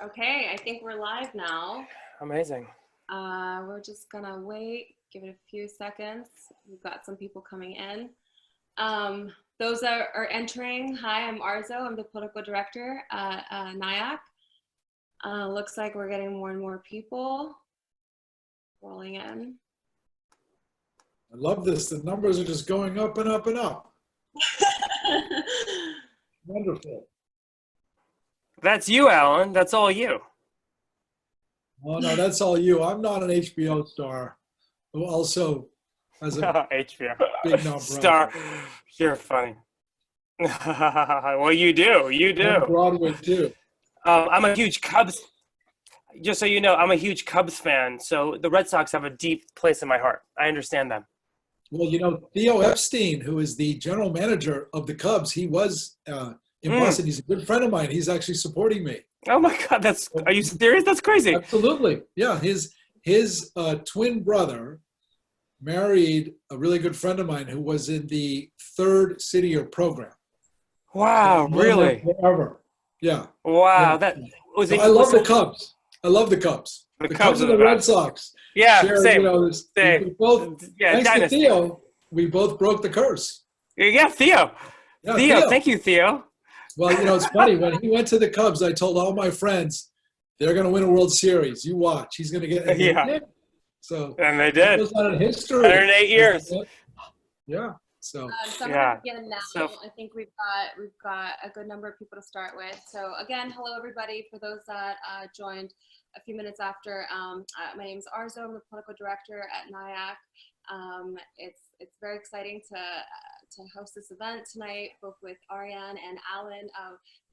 Okay, I think we're live now. Amazing. We're just gonna wait, give it a few seconds. We've got some people coming in. Those that are entering, hi, I'm Arzo. I'm the political director at NIAC. Looks like we're getting more and more people rolling in. I love this. The numbers are just going up and up and up. Wonderful. That's you, Alan. That's all you. Oh, no, that's all you. I'm not an HBO star who also has a HBO big nonprofit. star. You're funny. Well, you do. You do. And Broadway, too. I'm a huge Cubs. Just so you know, I'm a huge Cubs fan. So the Red Sox have a deep place in my heart. I understand them. Well, you know, Theo Epstein, who is the general manager of the Cubs, he was in Boston. He's a good friend of mine. He's actually supporting me. Oh my God, are you serious? That's crazy. Absolutely. Yeah, his twin brother married a really good friend of mine who was in the third City Year program. Wow, really? Forever. Yeah. Wow, Yeah. that was. So I love the Cubs. I love the Cubs. The Cubs are and the Red Sox. Yeah, share, same. You know, Same. We both, yeah, thanks dynasty. to Theo, we both broke the curse. Yeah, Theo. Yeah, Theo, thank you, Theo. Well, you know, it's funny. When he went to the Cubs, I told all my friends, they're going to win a World Series. You watch. He's going to get it. Yeah. So, and they did. It was not in history. 108 years. Yeah. So, I'm gonna begin now. I think we've got a good number of people to start with. So again, hello everybody. For those that joined a few minutes after, my name is Arzo. I'm the political director at NIAC. It's very exciting to host this event tonight, both with Arian and Alan.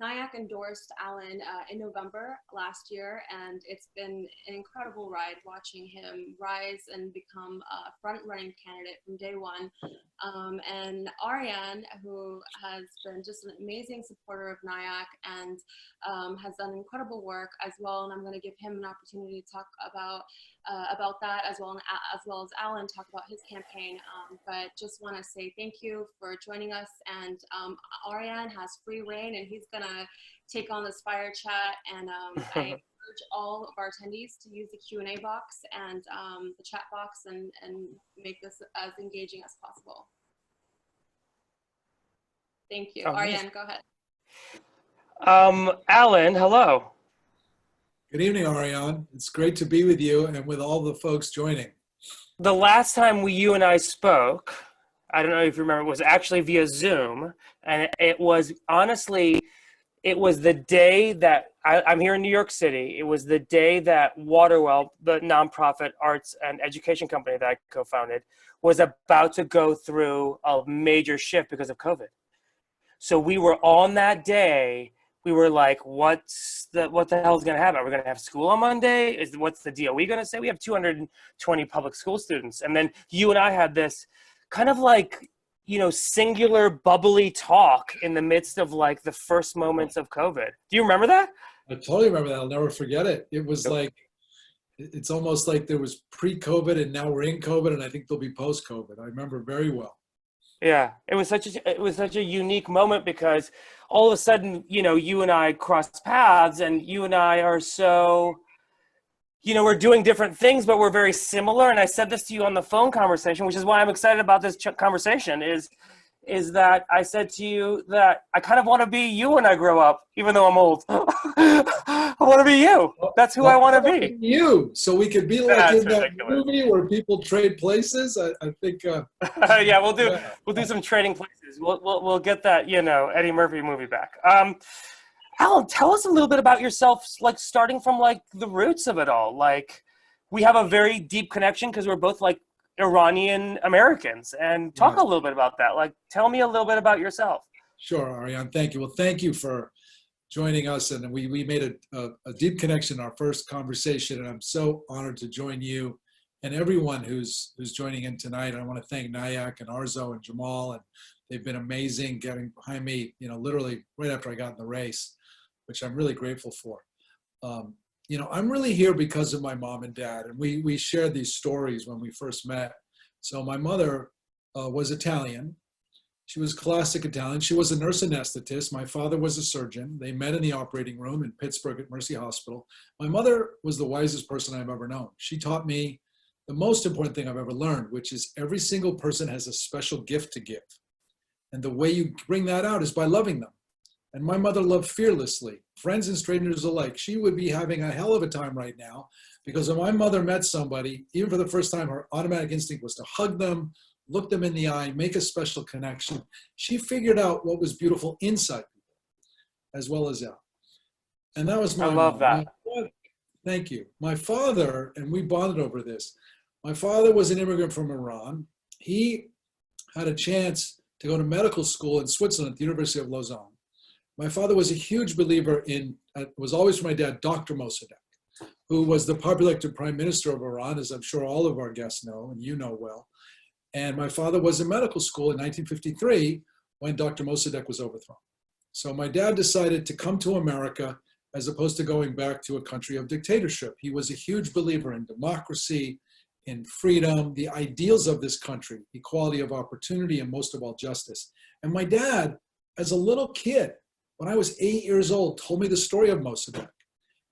NIAC endorsed Alan in November last year, and it's been an incredible ride watching him rise and become a front-running candidate from day one. And Arian, who has been just an amazing supporter of NIAC and has done incredible work as well, and I'm going to give him an opportunity to talk about that as well as Alan talk about his campaign. But just want to say thank you for joining us. And Arian has free reign, and he's gonna take on this fire chat. And I encourage all of our attendees to use the Q&A box and the chat box and make this as engaging as possible. Thank you. Arian, go ahead. Alan, hello. Good evening, Arian. It's great to be with you and with all the folks joining. The last time you and I spoke, I don't know if you remember, it was actually via Zoom. And it was honestly, it was the day that I'm here in New York City. It was the day that Waterwell, the nonprofit arts and education company that I co-founded, was about to go through a major shift because of COVID. So we were on that day. We were like, what the hell is going to happen? Are we going to have school on Monday? What's the DOE going to say? We have 220 public school students. And then you and I had this kind of like, you know, singular bubbly talk in the midst of like the first moments of COVID. Do you remember that? I totally remember that. I'll never forget it. It was like, it's almost like there was pre-COVID and now we're in COVID, and I think there'll be post-COVID. I remember very well. Yeah, it was such a unique moment because all of a sudden, you know, you and I crossed paths, and you and I are so, you know, we're doing different things, but we're very similar. And I said this to you on the phone conversation, which is why I'm excited about this conversation, is that I said to you that I kind of want to be you when I grow up, even though I'm old. I want to be you. That's who I want to be. You, so we could be like in that movie where people trade places. I think. Yeah, we'll do some trading places. We'll get that, you know, Eddie Murphy movie back. Alan, tell us a little bit about yourself, like starting from like the roots of it all. Like, we have a very deep connection because we're both like Iranian Americans, and talk a little bit about that. Like, tell me a little bit about yourself. Sure, Arian. Thank you. Well, thank you for joining us, and we made a deep connection in our first conversation, and I'm so honored to join you and everyone who's joining in tonight. I want to thank NIAC and Arzo and Jamal, and they've been amazing getting behind me, you know, literally right after I got in the race, which I'm really grateful for. You know, I'm really here because of my mom and dad, and we shared these stories when we first met. So my mother was Italian, She was classic Italian. She was a nurse anesthetist. My father was a surgeon. They met in the operating room in Pittsburgh at Mercy Hospital. My mother was the wisest person I've ever known. She taught me the most important thing I've ever learned, which is every single person has a special gift to give. And the way you bring that out is by loving them. And my mother loved fearlessly, friends and strangers alike. She would be having a hell of a time right now because when my mother met somebody, even for the first time, her automatic instinct was to hug them, look them in the eye, make a special connection. She figured out what was beautiful inside people as well as out. And that was my I love mom. that. Thank you. My father, and we bonded over this, my father was an immigrant from Iran. He had a chance to go to medical school in Switzerland at the University of Lausanne. My father was a huge believer in, was always for my dad, Dr. Mossadegh, who was the popular elected prime minister of Iran, as I'm sure all of our guests know, and you know well. And my father was in medical school in 1953 when Dr. Mossadegh was overthrown. So my dad decided to come to America as opposed to going back to a country of dictatorship. He was a huge believer in democracy, in freedom, the ideals of this country, equality of opportunity, and most of all, justice. And my dad, as a little kid, when I was 8 years old, told me the story of Mossadegh.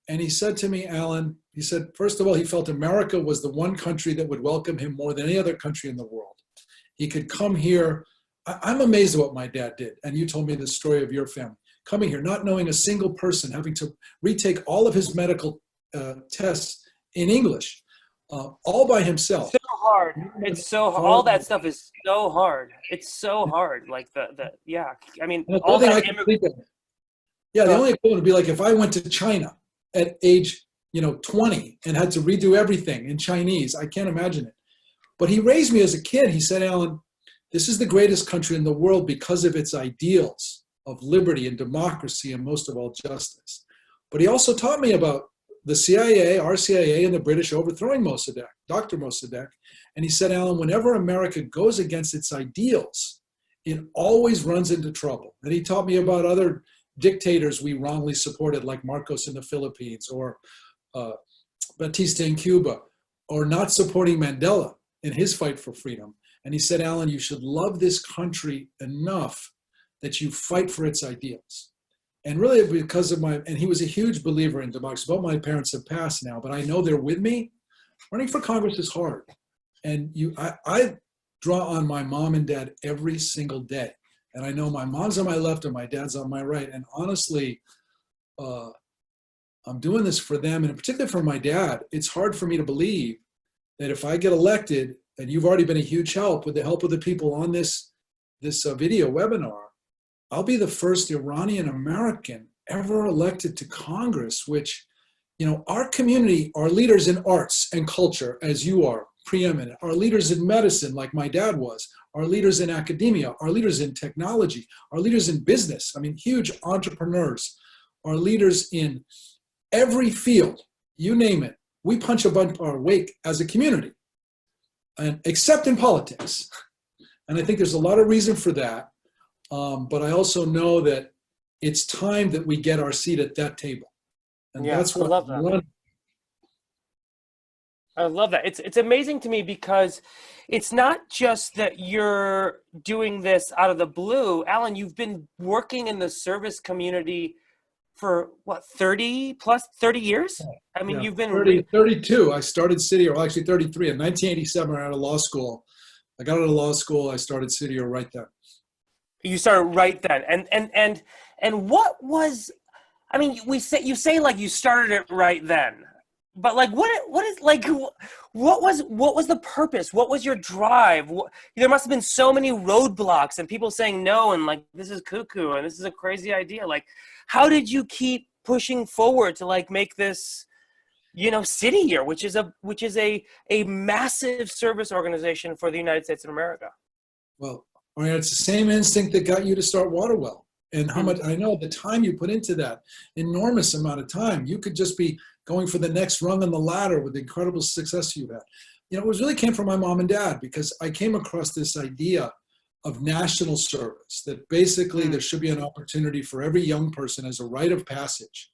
And he said to me, Alan, he said, first of all, he felt America was the one country that would welcome him more than any other country in the world. He could come here. I'm amazed at what my dad did. And you told me the story of your family. Coming here, not knowing a single person, having to retake all of his medical tests in English, all by himself. So hard. It's so hard. All that stuff is so hard. It's so hard. Like yeah. I mean, all that yeah, the only equivalent would be like if I went to China at age 20 and had to redo everything in Chinese. I can't imagine it. But he raised me as a kid. He said, Alan, this is the greatest country in the world because of its ideals of liberty and democracy and most of all justice. But he also taught me about the CIA, our CIA, and the British overthrowing Mossadegh, Dr. Mossadegh. And he said, Alan, whenever America goes against its ideals, it always runs into trouble. And he taught me about other dictators we wrongly supported, like Marcos in the Philippines, or Batista in Cuba, or not supporting Mandela in his fight for freedom. And he said, Alan, you should love this country enough that you fight for its ideals. And really because of and he was a huge believer in democracy. Both my parents have passed now, but I know they're with me. Running for Congress is hard. And I draw on my mom and dad every single day. And I know my mom's on my left and my dad's on my right. And honestly, I'm doing this for them, and particularly for my dad. It's hard for me to believe that if I get elected, and you've already been a huge help with the help of the people on this video webinar, I'll be the first Iranian American ever elected to Congress, which, our community, our leaders in arts and culture, as you are, preeminent, our leaders in medicine, like my dad was, our leaders in academia, our leaders in technology, our leaders in business, huge entrepreneurs, our leaders in every field, you name it, we punch above our weight as a community, and except in politics. And I think there's a lot of reason for that. But I also know that it's time that we get our seat at that table. And yeah, that's what I love that. I love that. It's amazing to me because it's not just that you're doing this out of the blue. Alan, you've been working in the service community for what, 30 years? I mean, you've been 32. I started City, or actually 33. In 1987, out of law school. I got out of law school. I started City right then. You started right then. And what was, you say like you started it right then. But like, what was the purpose? What was your drive? There must have been so many roadblocks and people saying no, and like, this is cuckoo and this is a crazy idea. Like, how did you keep pushing forward to like make this, city here, which is a massive service organization for the United States of America? Well, it's the same instinct that got you to start Waterwell. And how much, I know the time you put into that, enormous amount of time. You could just be going for the next rung on the ladder with the incredible success you've had. It really came from my mom and dad, because I came across this idea of national service, that basically there should be an opportunity for every young person as a rite of passage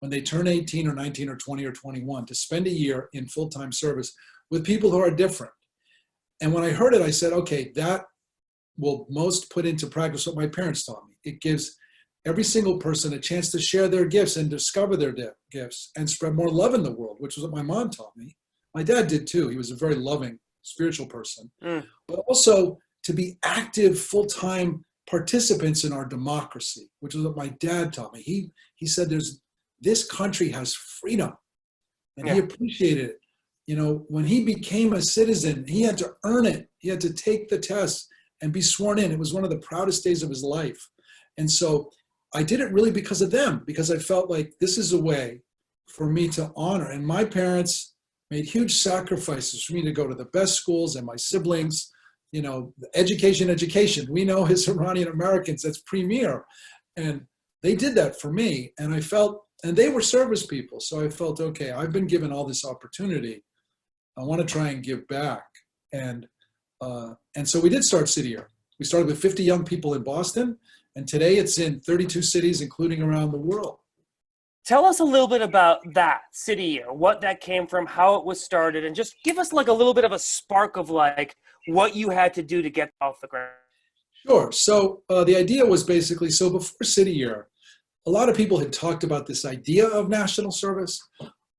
when they turn 18 or 19 or 20 or 21 to spend a year in full-time service with people who are different. And when I heard it, I said, okay, that will most put into practice what my parents taught me. It gives every single person a chance to share their gifts and discover their gifts and spread more love in the world, which was what my mom taught me. My dad did too. He was a very loving, spiritual person. But also to be active, full-time participants in our democracy, which is what my dad taught me. He said this country has freedom, and he appreciated it. You know, when he became a citizen, he had to earn it. He had to take the test and be sworn in. It was one of the proudest days of his life. And so I did it really because of them, because I felt like this is a way for me to honor. And my parents made huge sacrifices for me to go to the best schools, and my siblings, you know, education. We know as Iranian Americans, that's premier. And they did that for me. And I felt, and they were service people. So I felt, okay, I've been given all this opportunity. I want to try and give back. And so we did start City Year. We started with 50 young people in Boston. And today it's in 32 cities, including around the world. Tell us a little bit about that City Year, what that came from, how it was started, and just give us like a little bit of a spark of like what you had to do to get off the ground. Sure. So the idea was basically, so before City Year, a lot of people had talked about this idea of national service,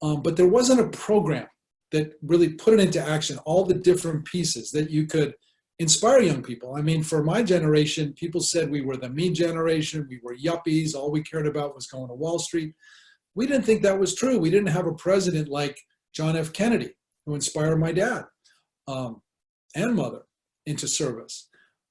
but there wasn't a program that really put it into action, all the different pieces that you could inspire young people. I mean, for my generation, people said we were the me generation, we were yuppies, all we cared about was going to Wall Street. We didn't think that was true. We didn't have a president like John F. Kennedy, who inspired my dad and mother into service.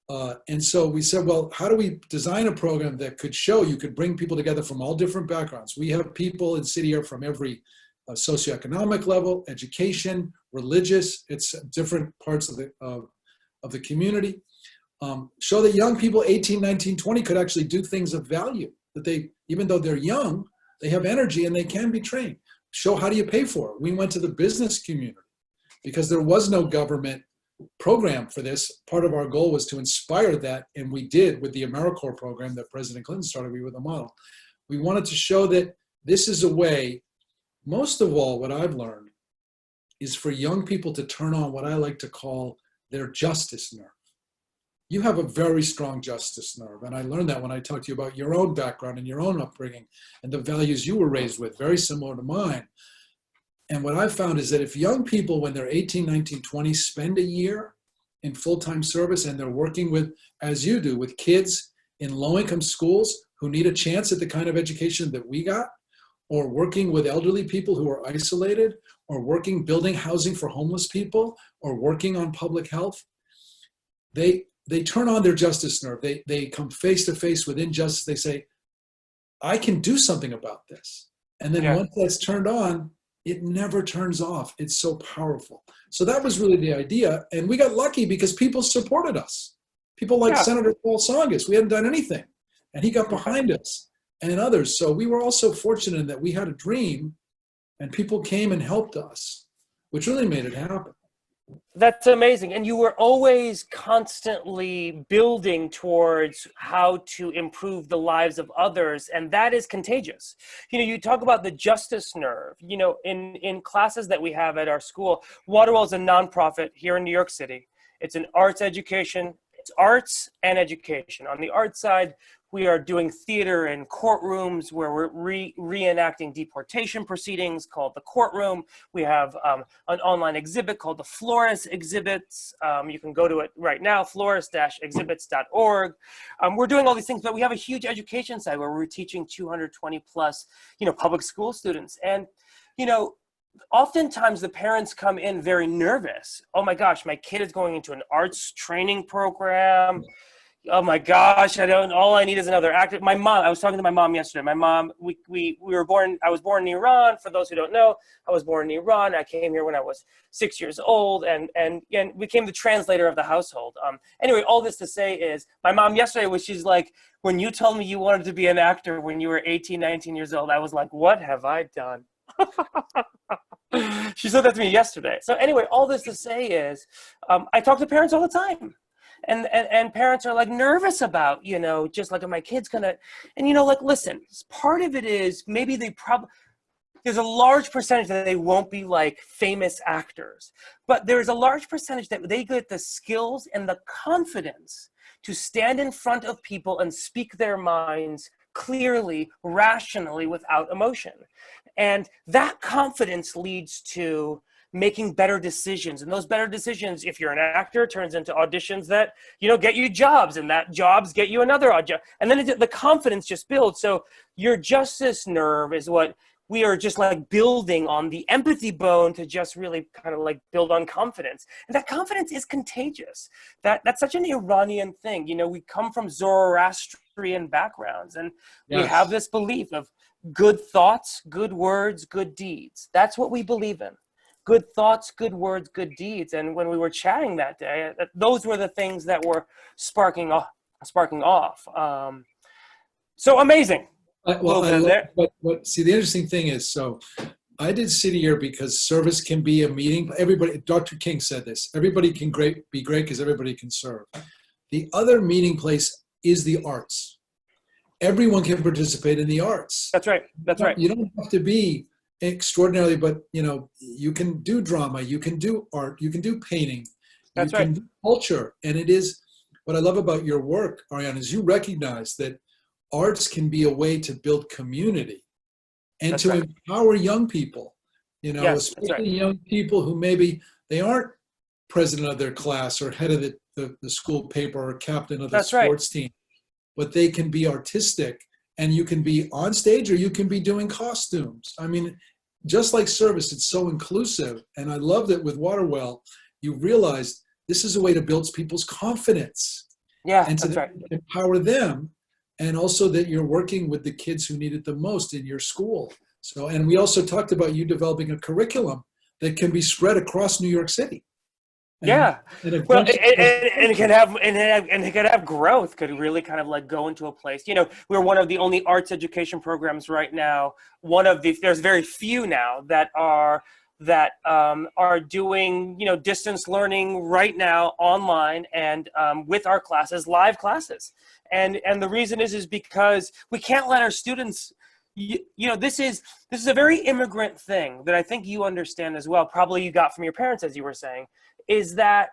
And so we said, well, how do we design a program that could show you could bring people together from all different backgrounds? We have people in City Year from every socioeconomic level, education, religious, it's different parts of the community. Show that young people 18, 19, 20 could actually do things of value, that they, even though they're young, they have energy and they can be trained. Show how do you pay for it? We went to the business community because there was no government program for this. Part of our goal was to inspire that, and we did with the AmeriCorps program that President Clinton started. We were the model. We wanted to show that this is a way, most of all, what I've learned is for young people to turn on what I like to call their justice nerve. You have a very strong justice nerve, and I learned that when I talked to you about your own background and your own upbringing and the values you were raised with, very similar to mine. And what I've found is that if young people, when they're 18, 19, 20, spend a year in full-time service and they're working with, as you do, with kids in low-income schools who need a chance at the kind of education that we got, or working with elderly people who are isolated, or working, building housing for homeless people, or working on public health, they turn on their justice nerve. They come face to face with injustice. They say, I can do something about this. And then once that's turned on, it never turns off. It's so powerful. So that was really the idea. And we got lucky because people supported us. People like Senator Paul Tsongas. We hadn't done anything. And he got behind us and others. So we were also fortunate that we had a dream and people came and helped us, which really made it happen. That's amazing. And you were always constantly building towards how to improve the lives of others. And that is contagious. You know, you talk about the justice nerve, you know, in classes that we have at our school. Waterwell is a nonprofit here in New York City. It's an arts education. It's arts and education. On the arts side, we are doing theater in courtrooms where we're reenacting deportation proceedings called The Courtroom. We have an online exhibit called the Flores Exhibits. You can go to it right now, flores-exhibits.org. We're doing all these things, but we have a huge education side where we're teaching 220 plus, you know, public school students. And, you know, oftentimes the parents come in very nervous. Oh my gosh, my kid is going into an arts training program. Oh my gosh, all I need is another actor. My mom, I was talking to my mom yesterday. My mom, we were born, I was born in Iran. For those who don't know, I was born in Iran. I came here when I was 6 years old and became the translator of the household. Anyway, all this to say is my mom yesterday she's like, when you told me you wanted to be an actor when you were 18, 19 years old, I was like, what have I done? She said that to me yesterday. So anyway, all this to say is I talk to parents all the time. And parents are like nervous about, you know, just like, are my kids gonna, and you know, like, listen, part of it is maybe there's a large percentage that they won't be like famous actors, but there's a large percentage that they get the skills and the confidence to stand in front of people and speak their minds clearly, rationally, without emotion. And that confidence leads to making better decisions. And those better decisions, if you're an actor, turns into auditions that, get you jobs, and that jobs get you another job. And then the confidence just builds. So your justice nerve is what we are just like building on the empathy bone to just really kind of like build on confidence. And that confidence is contagious. That's such an Iranian thing. We come from Zoroastrian backgrounds, and we have this belief of good thoughts, good words, good deeds. That's what we believe in. Good thoughts, good words, good deeds. And when we were chatting that day, those were the things that were sparking off. So amazing. See, the interesting thing is, so I did City Year because service can be a meeting. Everybody, Dr. King said this, everybody can be great because everybody can serve. The other meeting place is the arts. Everyone can participate in the arts. That's right. You don't have to be extraordinarily, but you can do drama, you can do art, you can do painting, you can do culture. And it is, what I love about your work, Arian, is you recognize that arts can be a way to build community and to empower young people, especially young people who maybe they aren't president of their class or head of the school paper or captain of the sports team, but they can be artistic, and you can be on stage or you can be doing costumes. I mean, just like service, it's so inclusive. And I love that with Waterwell, you realized this is a way to build people's confidence and to empower them. And also that you're working with the kids who need it the most in your school. So, and we also talked about you developing a curriculum that can be spread across New York City. And it can have growth, could really kind of like go into a place. We're one of the only arts education programs right now. There's very few now that are doing, distance learning right now online and with our classes, live classes. And the reason is because we can't let our students, this is a very immigrant thing that I think you understand as well. Probably you got from your parents, as you were saying, is that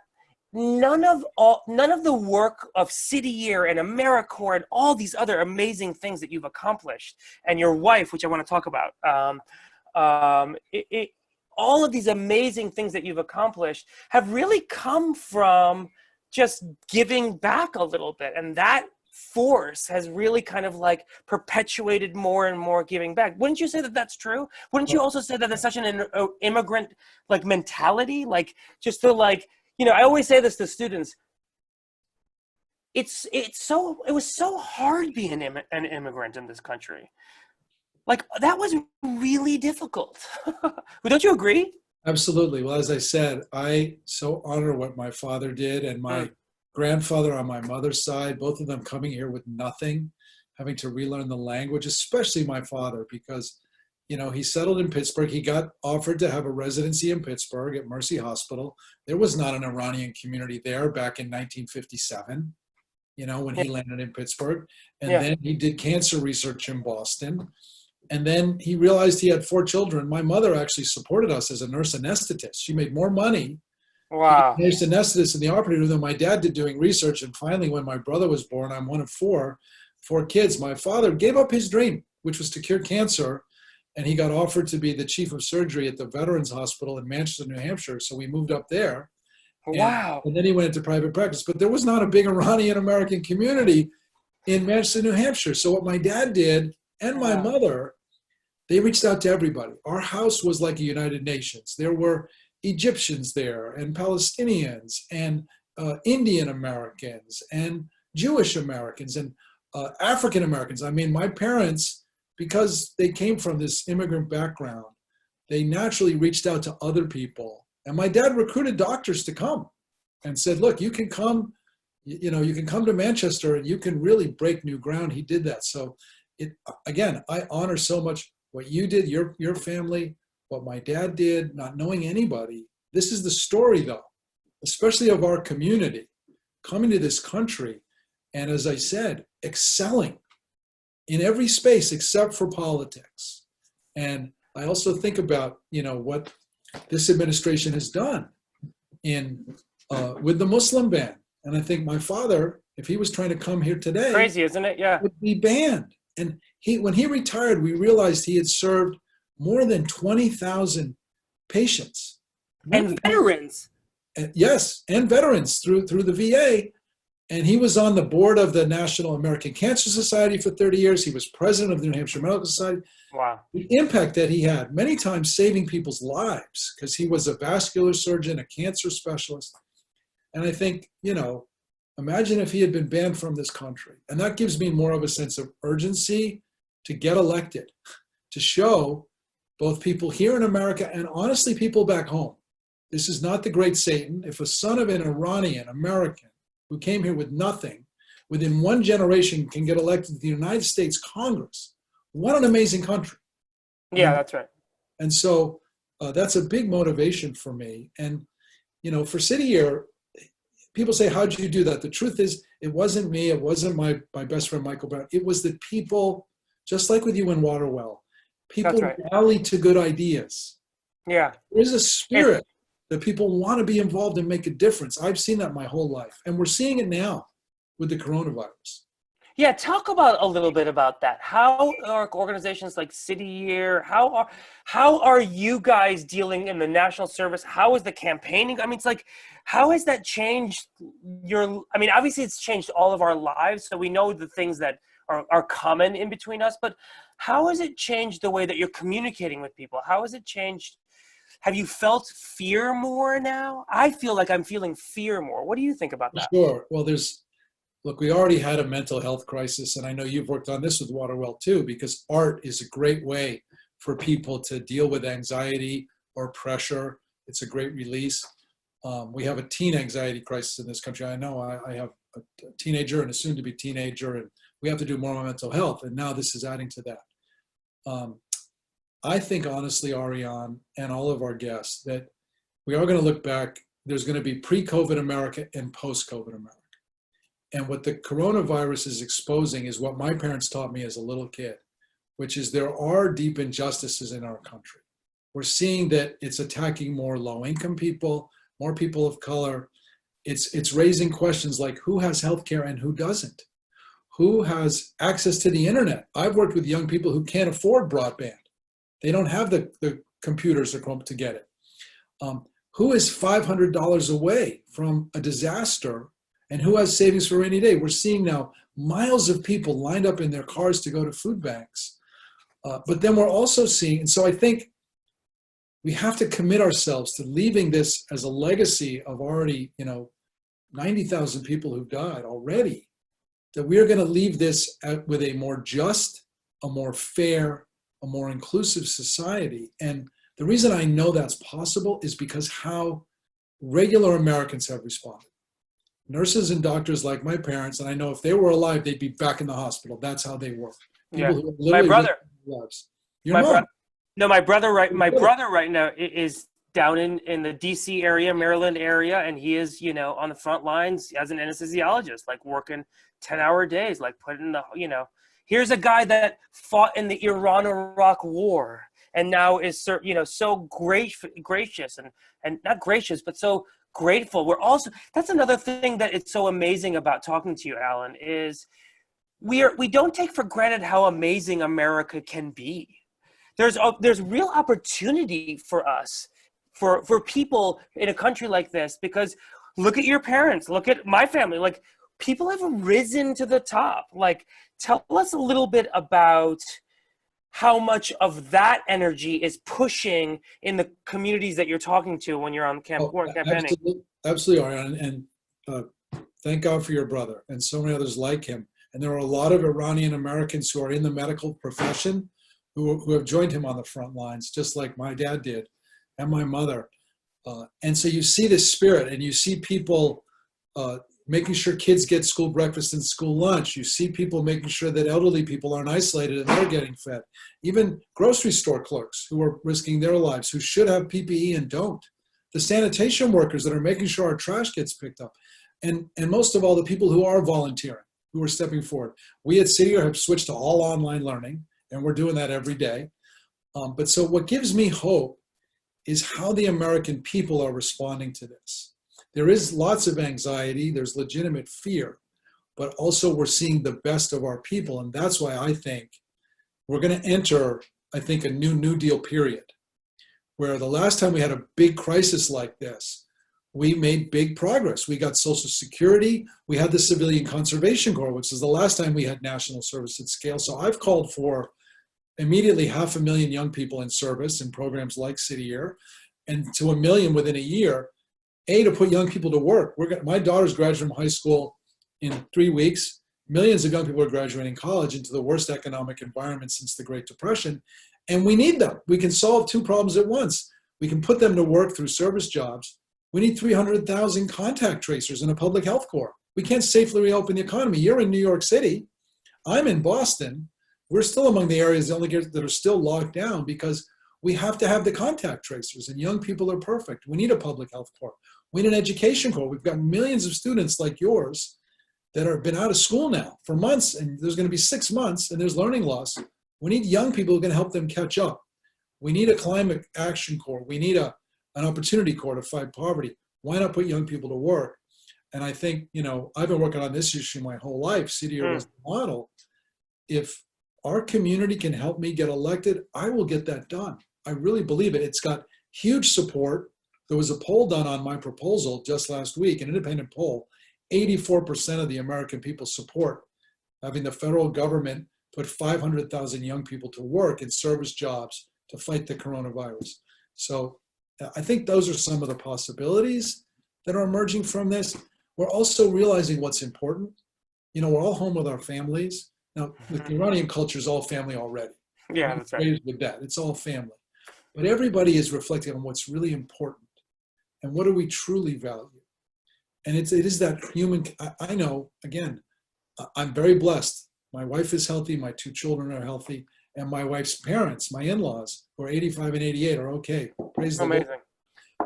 none of the work of City Year and AmeriCorps and all these other amazing things that you've accomplished, and your wife, which I want to talk about, all of these amazing things that you've accomplished have really come from just giving back a little bit. And that force has really kind of like perpetuated more and more giving back. Wouldn't you say that that's true? Wouldn't you also say that it's such an immigrant like mentality? Like just to like, I always say this to students. It was so hard being an immigrant in this country. Like that was really difficult. Don't you agree? Absolutely. Well, as I said, I so honor what my father did, and my grandfather on my mother's side, both of them coming here with nothing, having to relearn the language, especially my father, because, he settled in Pittsburgh. He got offered to have a residency in Pittsburgh at Mercy Hospital. There was not an Iranian community there back in 1957, when he landed in Pittsburgh. And then he did cancer research in Boston. And then he realized he had 4 children. My mother actually supported us as a nurse anesthetist. She made more money nurse anesthetist in the operating room than my dad did doing research. And finally, when my brother was born, I'm one of 4 kids. My father gave up his dream, which was to cure cancer. And he got offered to be the chief of surgery at the Veterans Hospital in Manchester, New Hampshire. So we moved up there. And then he went into private practice. But there was not a big Iranian American community in Manchester, New Hampshire. So what my dad did and my mother, they reached out to everybody. Our house was like a United Nations. There were Egyptians there, and Palestinians, and Indian Americans, and Jewish Americans, and African Americans. I mean, my parents, because they came from this immigrant background, they naturally reached out to other people. And my dad recruited doctors to come and said, look, you can come, you can come to Manchester and you can really break new ground. He did that. So again, I honor so much what you did, your family, what my dad did, not knowing anybody. This is the story, though, especially of our community, coming to this country, and as I said, excelling in every space except for politics. And I also think about, what this administration has done with the Muslim ban. And I think my father, if he was trying to come here today, Crazy, isn't it? Yeah. would be banned. And when he retired, we realized he had served more than 20,000 patients. And veterans. Yes, and veterans through the VA. And he was on the board of the National American Cancer Society for 30 years. He was president of the New Hampshire Medical Society. Wow. The impact that he had, many times saving people's lives, because he was a vascular surgeon, a cancer specialist. And I think, imagine if he had been banned from this country. And that gives me more of a sense of urgency to get elected, to show both people here in America and honestly people back home. This is not the great Satan. If a son of an Iranian American who came here with nothing, within one generation can get elected to the United States Congress, what an amazing country. Yeah, that's right. And so that's a big motivation for me. And, for City Year, people say, how'd you do that? The truth is, it wasn't me. It wasn't my best friend, Michael Brown. It was the people, just like with you in Waterwell, people rally to good ideas. Yeah. There's a spirit that people want to be involved and make a difference. I've seen that my whole life. And we're seeing it now with the coronavirus. Yeah, talk about a little bit about that. How are organizations like City Year, how are you guys dealing in the national service? How is the campaigning? I mean, it's like, how has that changed obviously it's changed all of our lives. So we know the things that are common in between us, but how has it changed the way that you're communicating with people? How has it changed? Have you felt fear more now? I feel like I'm feeling fear more. What do you think about that? Sure. Well, look, we already had a mental health crisis, and I know you've worked on this with Waterwell too, because art is a great way for people to deal with anxiety or pressure. It's a great release. We have a teen anxiety crisis in this country. I know I have a teenager and a soon-to-be teenager, and we have to do more on mental health, and now this is adding to that. I think, honestly, Arian, and all of our guests, that we are going to look back. There's going to be pre-COVID America and post-COVID America. And what the coronavirus is exposing is what my parents taught me as a little kid, which is there are deep injustices in our country. We're seeing that it's attacking more low-income people, more people of color. It's raising questions like who has healthcare and who doesn't? Who has access to the internet? I've worked with young people who can't afford broadband. They don't have the computers to get it. Who is $500 away from a disaster, and who has savings for a rainy day? We're seeing now miles of people lined up in their cars to go to food banks. But then we're also seeing, and so I think we have to commit ourselves to leaving this as a legacy of already, 90,000 people who've died already, that we are going to leave this with a more just, a more fair, a more inclusive society. And the reason I know that's possible is because how regular Americans have responded. Nurses and doctors like my parents, and I know if they were alive, they'd be back in the hospital. That's how they were. Yeah. My brother. My brother right now is down in the DC area, Maryland area, and he is, on the front lines as an anesthesiologist, like working 10-hour days, like putting here's a guy that fought in the Iran-Iraq war and now is, so gracious and not gracious, but so grateful. That's another thing that it's so amazing about talking to you, Alan, is we don't take for granted how amazing America can be. There's real opportunity for us, for people in a country like this, because look at your parents, look at my family, like people have risen to the top. Like, tell us a little bit about how much of that energy is pushing in the communities that you're talking to when you're on campaigning. Absolutely, Arian. And thank God for your brother and so many others like him. And there are a lot of Iranian Americans who are in the medical profession who have joined him on the front lines, just like my dad did and my mother. And so you see this spirit, and you see people making sure kids get school breakfast and school lunch. You see people making sure that elderly people aren't isolated and they're getting fed. Even grocery store clerks who are risking their lives, who should have PPE and don't. The sanitation workers that are making sure our trash gets picked up. And most of all, the people who are volunteering, who are stepping forward. We at City Year have switched to all online learning, and we're doing that every day. But so what gives me hope is how the American people are responding to this. there is lots of anxiety, there's legitimate fear, but also we're seeing the best of our people. And that's why I think we're going to enter, I think, a New Deal period, where the last time we had a big crisis like this, we made big progress. We got Social Security, we had the Civilian Conservation Corps, which is the last time we had national service at scale. So I've called for immediately 500,000 young people in service in programs like City Year, and to 1 million within a year, to put young people to work. My daughter's graduating from high school in 3 weeks. Millions of young people are graduating college into the worst economic environment since the Great Depression, and we need them. We can solve two problems at once. We can put them to work through service jobs. We need 300,000 contact tracers in a public health corps. We can't safely reopen the economy. You're in New York City. I'm in Boston. We're still among the areas that are still locked down because we have to have the contact tracers, and young people are perfect. We need a public health corps. We need an education corps. We've got millions of students like yours that have been out of school now for months, and there's going to be 6 months, and there's learning loss. We need young people who can help them catch up. We need a climate action corps. We need an opportunity corps to fight poverty. Why not put young people to work? And I think, I've been working on this issue my whole life. City Year was the model. If our community can help me get elected, I will get that done. I really believe it. It's got huge support. There was a poll done on my proposal just last week, an independent poll. 84% of the American people support having the federal government put 500,000 young people to work in service jobs to fight the coronavirus. So I think those are some of the possibilities that are emerging from this. We're also realizing what's important. We're all home with our families. Now, the Iranian culture is all family already. Yeah, that's right. With that, it's all family. But everybody is reflecting on what's really important and what do we truly value. And it is that human. I know, again, I'm very blessed. My wife is healthy. My 2 children are healthy. And my wife's parents, my in-laws, who are 85 and 88, are okay. Praise the Lord.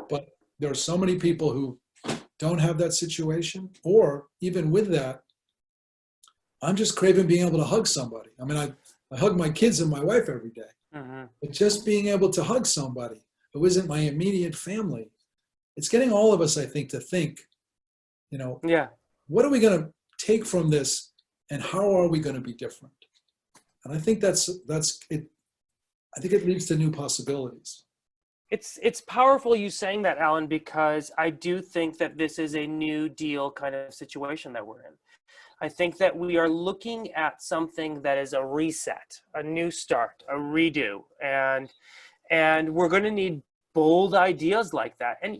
But there are so many people who don't have that situation, or even with that, I'm just craving being able to hug somebody. I mean, I hug my kids and my wife every day. But just being able to hug somebody who isn't my immediate family, it's getting all of us, I think, to think, what are we going to take from this, and how are we going to be different? And I think that's it. I think it leads to new possibilities. It's powerful you saying that, Alan, because I do think that this is a New Deal kind of situation that we're in. I think that we are looking at something that is a reset, a new start, a redo, and we're going to need bold ideas like that. And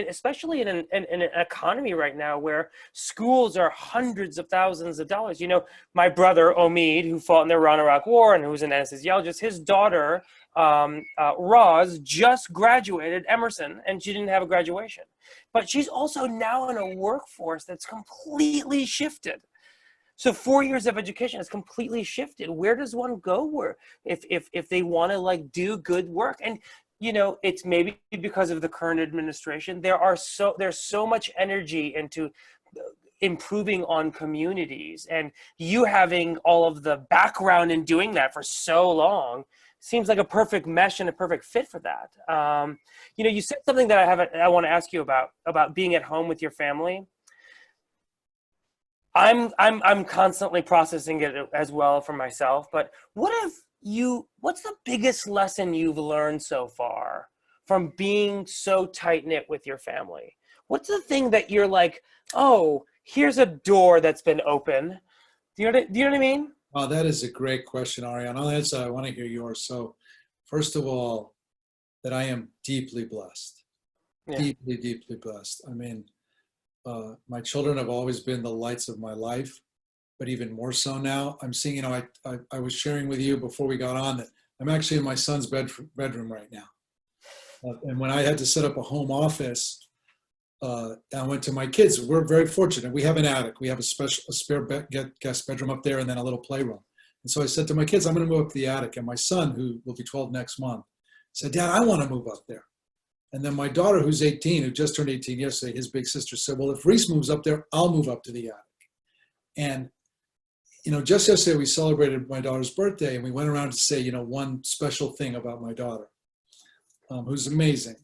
especially in an economy right now where schools are hundreds of thousands of dollars. My brother Omid, who fought in the Iran-Iraq War and who's an anesthesiologist, his daughter Roz just graduated Emerson, and she didn't have a graduation, but she's also now in a workforce that's completely shifted. So 4 years of education has completely shifted. Where does one go if they want to do good work? And it's maybe because of the current administration. There's so much energy into improving on communities, and you having all of the background in doing that for so long seems like a perfect mesh and a perfect fit for that. You said something that I want to ask you about being at home with your family. I'm constantly processing it as well for myself, but what's the biggest lesson you've learned so far from being so tight-knit with your family? What's the thing that you're like, oh, here's a door that's been open? Do you know what I mean? Oh, that is a great question, Arian. I'll answer. I want to hear yours. So first of all, that I am deeply blessed, deeply, deeply blessed. I mean, my children have always been the lights of my life, but even more so now. I'm seeing, I was sharing with you before we got on that I'm actually in my son's bedroom right now. And when I had to set up a home office, I went to my kids. We're very fortunate. We have an attic. We have a spare guest bedroom up there, and then a little playroom. And so I said to my kids, I'm going to move up to the attic. And my son, who will be 12 next month, said, Dad, I want to move up there. And then my daughter, who's 18, who just turned 18 yesterday, his big sister said, well, if Reese moves up there, I'll move up to the attic. And just yesterday we celebrated my daughter's birthday, and we went around to say, one special thing about my daughter, who's amazing.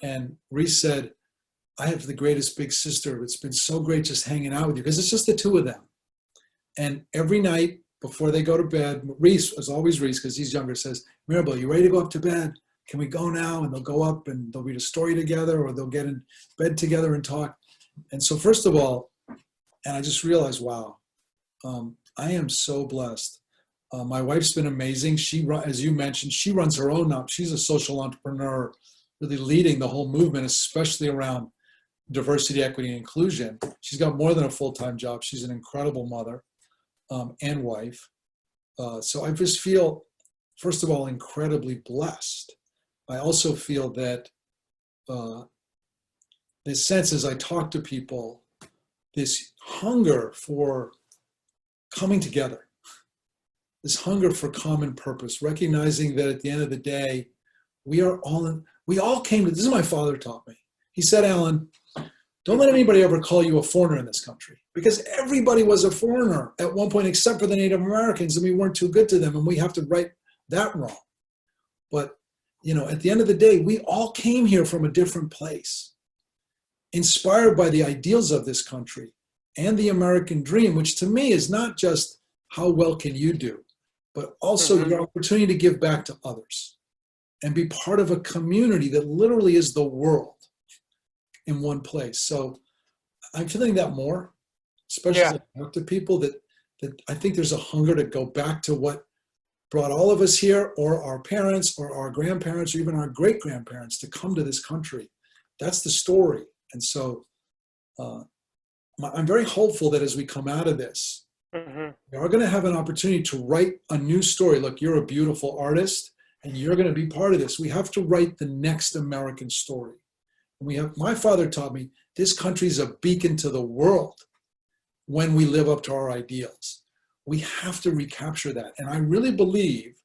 And Reese said, I have the greatest big sister. It's been so great just hanging out with you because it's just the two of them. And every night before they go to bed, Reese, as always Reese, because he's younger, says, Mirabel, you ready to go up to bed? Can we go now? And they'll go up and they'll read a story together, or they'll get in bed together and talk. And so first of all, and I just realized, wow, I am so blessed. My wife's been amazing. As you mentioned, she runs her own now. She's a social entrepreneur, really leading the whole movement, especially around diversity, equity, and inclusion. She's got more than a full-time job. She's an incredible mother and wife. So I just feel, first of all, incredibly blessed. I also feel that this sense as I talk to people, this hunger for coming together, this hunger for common purpose, recognizing that at the end of the day, we all came to, this is my father taught me. He said, Alan, don't let anybody ever call you a foreigner in this country, because everybody was a foreigner at one point except for the Native Americans, and we weren't too good to them, and we have to right that wrong. But, at the end of the day, we all came here from a different place, inspired by the ideals of this country and the American dream, which to me is not just how well can you do, but also your opportunity to give back to others and be part of a community that literally is the world in one place. So I'm feeling that more, especially as I talk to people, that I think there's a hunger to go back to what brought all of us here, or our parents, or our grandparents, or even our great-grandparents to come to this country. That's the story. And so I'm very hopeful that as we come out of this, we are going to have an opportunity to write a new story. Look, you're a beautiful artist, and you're going to be part of this. We have to write the next American story. My father taught me this country is a beacon to the world when we live up to our ideals. We have to recapture that. And I really believe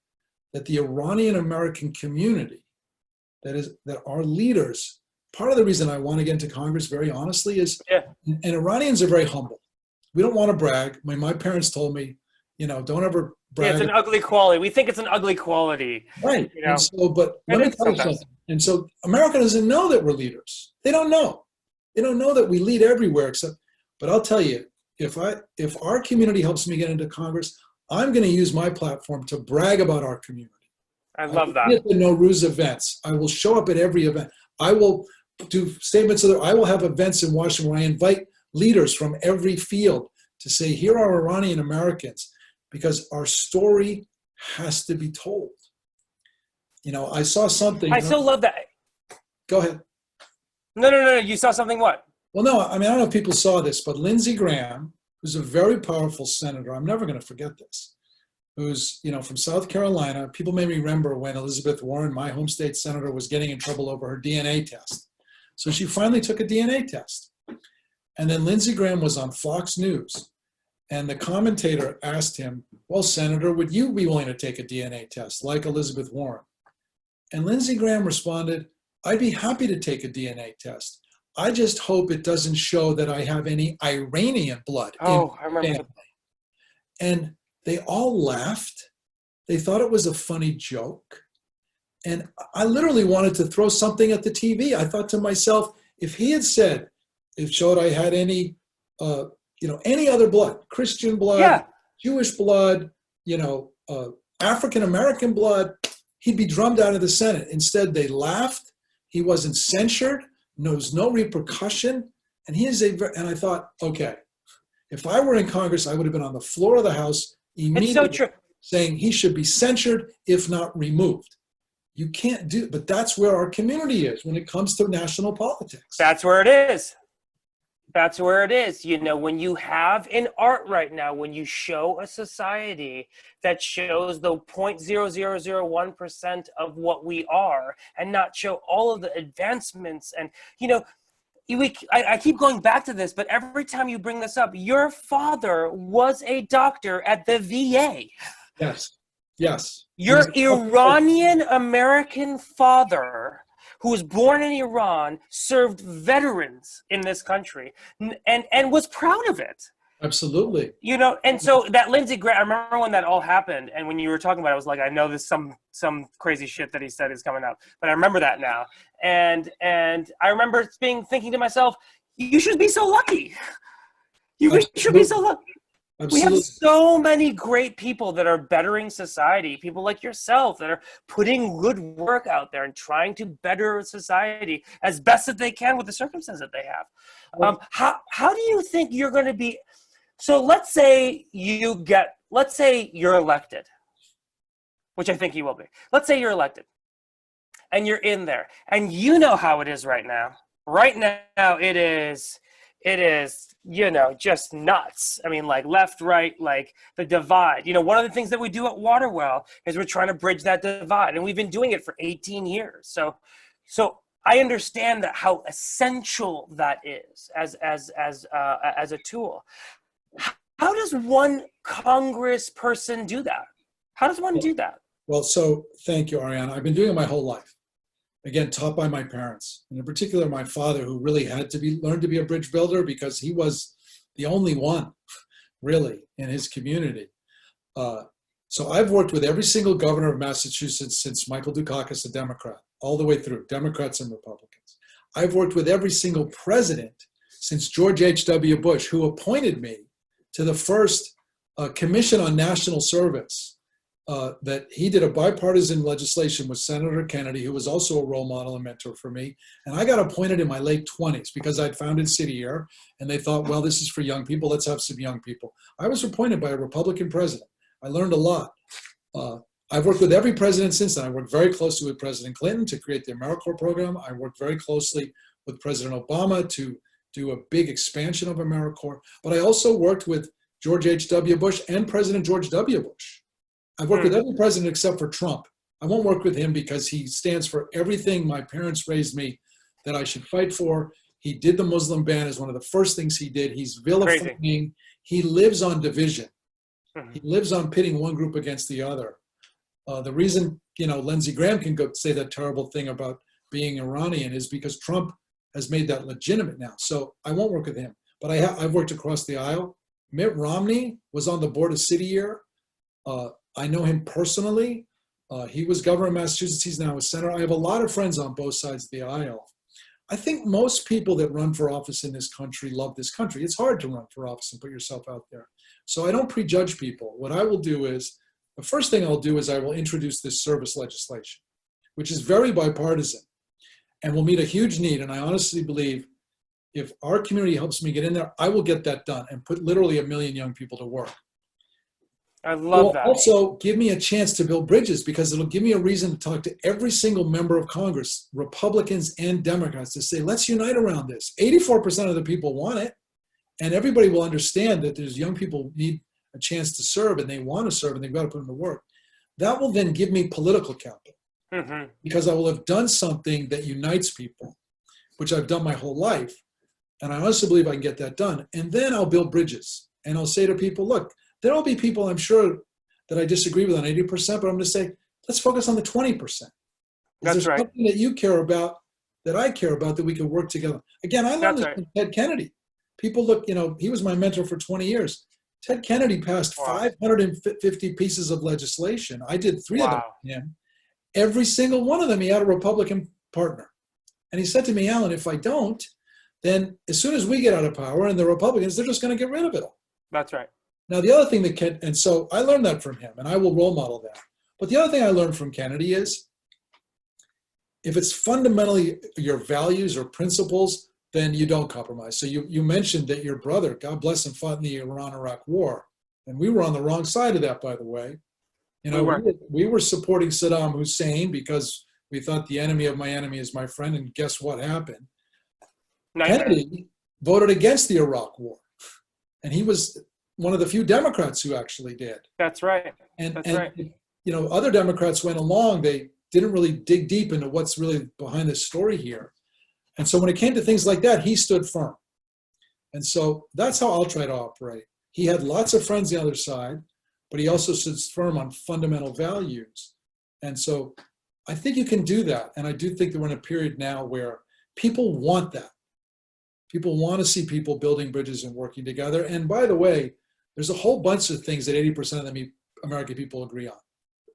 that the Iranian American community, that our leaders, part of the reason I want to get into Congress, very honestly, is, and Iranians are very humble. We don't want to brag. My parents told me, don't ever brag. Yeah, it's an ugly quality. We think it's an ugly quality. Right. And so, but let me tell you something. And so America doesn't know that we're leaders. They don't know. They don't know that we lead everywhere but I'll tell you, if our community helps me get into Congress, I'm going to use my platform to brag about our community. I love that. At the Nowruz events, I will show up at every event. I will do statements I will have events in Washington where I invite leaders from every field to say, here are Iranian Americans, because our story has to be told. I saw something. I still love that. Go ahead. No. You saw something what? Well, no, I don't know if people saw this, but Lindsey Graham, who's a very powerful senator, I'm never going to forget this, who's, from South Carolina. People may remember when Elizabeth Warren, my home state senator, was getting in trouble over her DNA test. So she finally took a DNA test. And then Lindsey Graham was on Fox News. And the commentator asked him, well, Senator, would you be willing to take a DNA test like Elizabeth Warren? And Lindsey Graham responded, I'd be happy to take a DNA test. I just hope it doesn't show that I have any Iranian blood. Oh, I remember that. And they all laughed. They thought it was a funny joke. And I literally wanted to throw something at the TV. I thought to myself, if he had said, it showed I had any, any other blood, Christian blood, Jewish blood, African-American blood, he'd be drummed out of the Senate. Instead, they laughed. He wasn't censured. There's no repercussion. And and I thought, okay, if I were in Congress, I would have been on the floor of the House immediately saying he should be censured, if not removed. You can't do, but that's where our community is when it comes to national politics. That's where it is. That's where it is. When you have in art right now, when you show a society that shows the 0.0001% of what we are and not show all of the advancements. And, I keep going back to this, but every time you bring this up, your father was a doctor at the VA. Yes. Your Iranian American father, who was born in Iran, served veterans in this country and was proud of it. Absolutely. You know, and so that Lindsey Graham, I remember when that all happened, and when you were talking about it, I was like, I know there's some crazy shit that he said is coming up, but I remember that now, and I remember thinking to myself, you should be so lucky. You should be so lucky. We have Absolutely. so many great people that are bettering society, people like yourself that are putting good work out there and trying to better society as best that they can with the circumstances that they have. How do you think you're going to be? So let's say you're elected, which I think you will be. Let's say you're elected and you're in there, and you know how it is right now. Right now it is, you know, just nuts. I mean, like left, right, like the divide. You know, one of the things that we do at Waterwell is we're trying to bridge that divide, and we've been doing it for 18 years. So I understand that how essential that is as a tool. How does one Congress person do that? How does one do that? Well, so thank you, Arian. I've been doing it my whole life. Again, taught by my parents, and in particular my father, who really had to learn to be a bridge builder because he was the only one, really, in his community. So I've worked with every single governor of Massachusetts since Michael Dukakis, a Democrat, all the way through, Democrats and Republicans. I've worked with every single president since George H.W. Bush, who appointed me to the first Commission on National Service. That he did a bipartisan legislation with Senator Kennedy, who was also a role model and mentor for me. And I got appointed in my late 20s because I'd founded City Year, and they thought, well, this is for young people. Let's have some young people. I was appointed by a Republican president. I learned a lot. I've worked with every president since then. I worked very closely with President Clinton to create the AmeriCorps program. I worked very closely with President Obama to do a big expansion of AmeriCorps. But I also worked with George H.W. Bush and President George W. Bush. I've worked with every president except for Trump. I won't work with him because he stands for everything my parents raised me that I should fight for. He did the Muslim ban as one of the first things he did. He's vilifying. Crazy. He lives on division. He lives on pitting one group against the other. The reason, you know, Lindsey Graham can go say that terrible thing about being Iranian is because Trump has made that legitimate now. So I won't work with him. But I've worked across the aisle. Mitt Romney was on the board of City Year. I know him personally. He was governor of Massachusetts. He's now a senator. I have a lot of friends on both sides of the aisle. I think most people that run for office in this country love this country. It's hard to run for office and put yourself out there. So I don't prejudge people. What I will do is, the first thing I'll do is I will introduce this service legislation, which is very bipartisan and will meet a huge need. And I honestly believe if our community helps me get in there, I will get that done and put literally 1 million young people to work. I love that. Also, give me a chance to build bridges because it'll give me a reason to talk to every single member of Congress, Republicans and Democrats, to say, let's unite around this. 84% of the people want it, and everybody will understand that there's young people need a chance to serve, and they want to serve, and they've got to put them to work. That will then give me political capital because I will have done something that unites people, which I've done my whole life, and I honestly believe I can get that done. And then I'll build bridges, and I'll say to people, look, there'll be people, I'm sure, that I disagree with on 80%, but I'm going to say, let's focus on the 20%. That's right. Something that you care about, that I care about, that we can work together. Again, I learned this from Ted Kennedy. People look, you know, he was my mentor for 20 years. Ted Kennedy passed 550 pieces of legislation. I did 3 of them for him. Every single one of them, he had a Republican partner. And he said to me, Alan, if I don't, then as soon as we get out of power and the Republicans, they're just going to get rid of it all. That's right. Now, the other thing that and so I learned that from him, and I will role model that. But the other thing I learned from Kennedy is if it's fundamentally your values or principles, then you don't compromise. So you mentioned that your brother, God bless him, fought in the Iran-Iraq war. And we were on the wrong side of that, by the way. You know, we were supporting Saddam Hussein because we thought the enemy of my enemy is my friend. And guess what happened? Kennedy voted against the Iraq war. And he was one of the few Democrats who actually did. That's right. And you know, other Democrats went along. They didn't really dig deep into what's really behind this story here. And so when it came to things like that, he stood firm. And so that's how I'll try to operate. He had lots of friends on the other side, but he also stood firm on fundamental values. And so I think you can do that. And I do think that we're in a period now where people want that. People want to see people building bridges and working together. And by the way, there's a whole bunch of things that 80% of the American people agree on.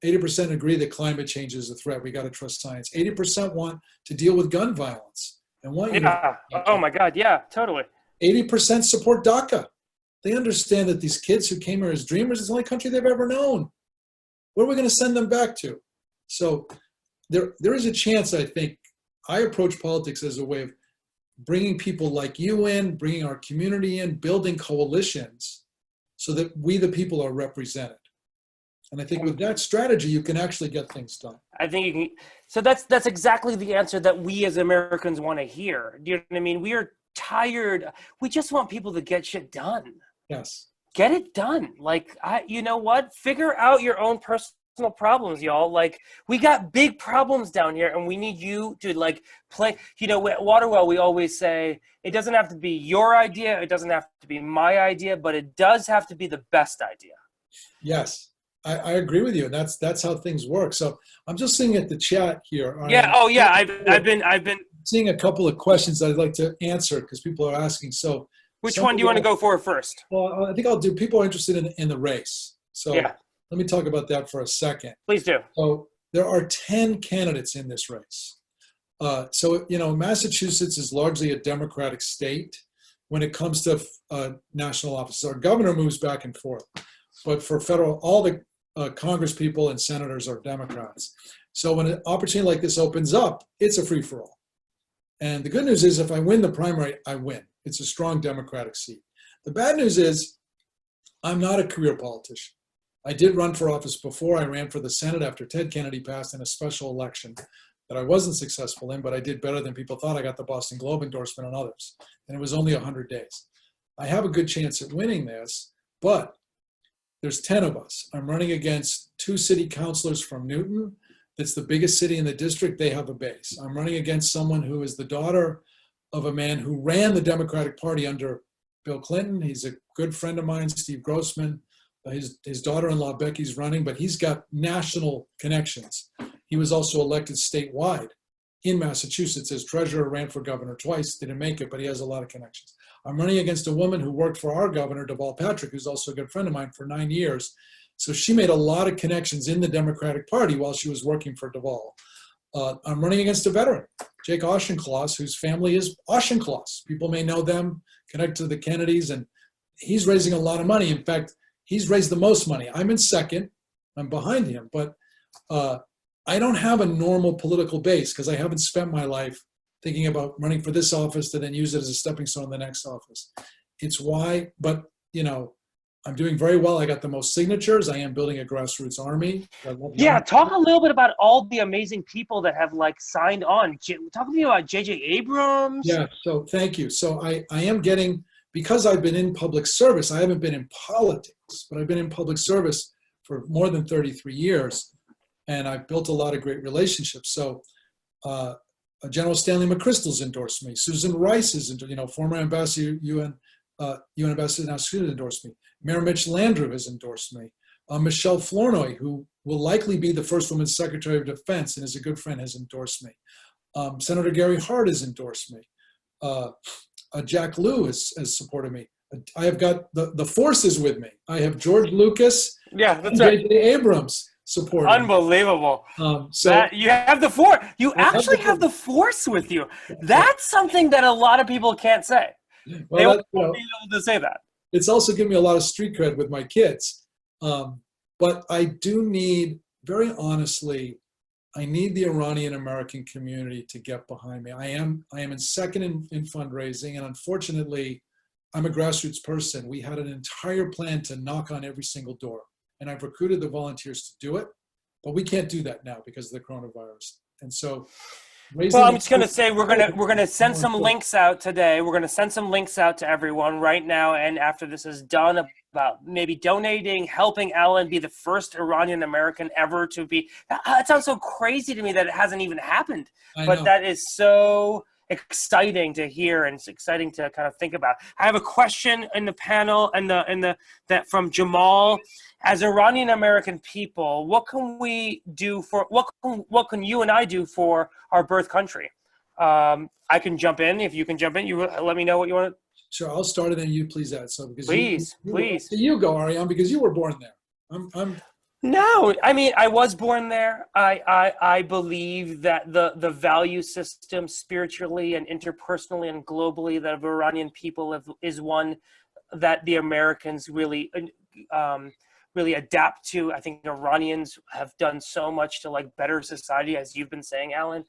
80% agree that climate change is a threat. We got to trust science. 80% want to deal with gun violence and want you Yeah. Oh my God. Yeah, totally. 80% support DACA. They understand that these kids who came here as dreamers is the only country they've ever known. Where are we going to send them back to? So there is a chance, I think. I approach politics as a way of bringing people like you in, bringing our community in, building coalitions so that we, the people, are represented. And I think with that strategy, you can actually get things done. I think you can. So that's exactly the answer that we as Americans want to hear. Do you know what I mean? We are tired. We just want people to get shit done. Yes. Get it done. Like, you know what? Figure out your own personal problems, y'all. Like, we got big problems down here, and we need you to like play. You know, at Waterwell, we always say it doesn't have to be your idea. It doesn't have to be my idea, but it does have to be the best idea. Yes. I agree with you, and that's how things work. So I'm just looking at the chat here. Yeah. Oh, yeah. I've been seeing a couple of questions I'd like to answer because people are asking. So which one do you want to go for first? Well, I think I'll do. People are interested in the race. So yeah. Let me talk about that for a second. Please do. So there are 10 candidates in this race. So you know, Massachusetts is largely a Democratic state when it comes to national offices. Our governor moves back and forth, but for federal, all the Congress people and senators are Democrats. So when an opportunity like this opens up, it's a free-for-all. And the good news is if I win the primary, I win. It's a strong Democratic seat. The bad news is I'm not a career politician. I did run for office before. I ran for the Senate after Ted Kennedy passed in a special election that I wasn't successful in, but I did better than people thought. I got the Boston Globe endorsement and others. And it was only 100 days. I have a good chance at winning this, but there's 10 of us. I'm running against 2 city councilors from Newton. That's the biggest city in the district. They have a base. I'm running against someone who is the daughter of a man who ran the Democratic Party under Bill Clinton. He's a good friend of mine, Steve Grossman. His daughter-in-law, Becky's running, but he's got national connections. He was also elected statewide in Massachusetts as treasurer, ran for governor twice, didn't make it, but he has a lot of connections. I'm running against a woman who worked for our governor, Deval Patrick, who's also a good friend of mine for 9 years. So she made a lot of connections in the Democratic Party while she was working for Deval. I'm running against a veteran, Jake Auchincloss, whose family is Auchincloss. People may know them, connect to the Kennedys, and he's raising a lot of money. In fact, he's raised the most money. I'm in second. I'm behind him, but I don't have a normal political base because I haven't spent my life thinking about running for this office to then use it as a stepping stone in the next office. It's why, but you know, I'm doing very well. I got the most signatures. I am building a grassroots army. Yeah, talk a little bit about all the amazing people that have like signed on. Talk to me about J.J. Abrams. Yeah, so thank you. So I am getting, because I've been in public service, I haven't been in politics, but I've been in public service for more than 33 years, and I've built a lot of great relationships. So General Stanley McChrystal's endorsed me. Susan Rice is, former ambassador, UN ambassador now Sweden endorsed me. Mayor Mitch Landrieu has endorsed me. Michelle Flournoy, who will likely be the first woman Secretary of Defense and is a good friend, has endorsed me. Senator Gary Hart has endorsed me. Jack Lew has supported me. I have got the forces with me. I have George Lucas, yeah, that's right. J.J. Abrams supporting. Unbelievable. So that, you have the force. You actually have the force with you. That's something that a lot of people can't say. Well, they won't be able to say that. It's also given me a lot of street cred with my kids. But I do need, very honestly, I need the Iranian American community to get behind me. I am in second in fundraising, and unfortunately, I'm a grassroots person. We had an entire plan to knock on every single door, and I've recruited the volunteers to do it, but we can't do that now because of the coronavirus. And so, well, I'm just going to say we're going to send some links out today. We're going to send some links out to everyone right now, and after this is done, about maybe donating, helping Alan be the first Iranian American ever to be. It sounds so crazy to me that it hasn't even happened, but that is so exciting to hear, and it's exciting to kind of think about. I have a question in the panel and that from Jamal. As Iranian American people, what can we do for what can you and I do for our birth country? I can jump in. If you can jump in, you let me know what you want to. Sure, I'll start it and you please add. So because Please. you go, Arian, because you were born there. I'm No, I mean, I was born there. I believe that the value system spiritually and interpersonally and globally that of Iranian people is one that the Americans really adapt to. I think Iranians have done so much to like better society, as you've been saying, Alan.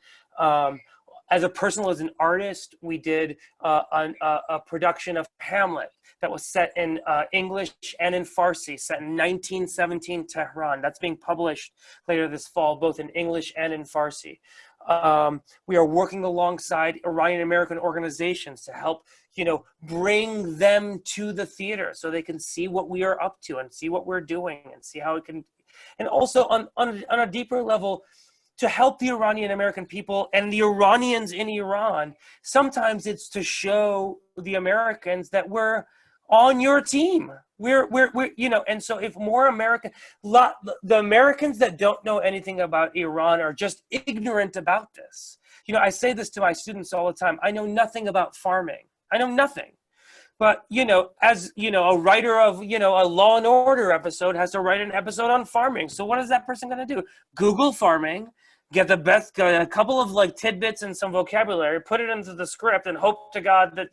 As a person, as an artist, we did a production of Hamlet that was set in English and in Farsi, set in 1917 Tehran. That's being published later this fall, both in English and in Farsi. We are working alongside Iranian American organizations to help, bring them to the theater so they can see what we are up to and see what we're doing and see how it can, and also on a deeper level, to help the Iranian American people and the Iranians in Iran. Sometimes it's to show the Americans that we're on your team. We're and so if more the Americans that don't know anything about Iran are just ignorant about this. I say this to my students all the time. I know nothing about farming. I know nothing. But, as, a writer of, a Law and Order episode has to write an episode on farming. So what is that person going to do? Google farming, get a couple of like tidbits and some vocabulary, put it into the script and hope to God that,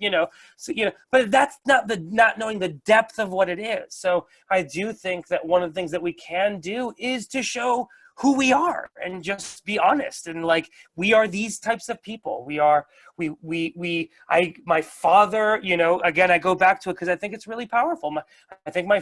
but that's not knowing the depth of what it is. So I do think that one of the things that we can do is to show who we are and just be honest. And like, we are these types of people. My father, again, I go back to it because I think it's really powerful. I think my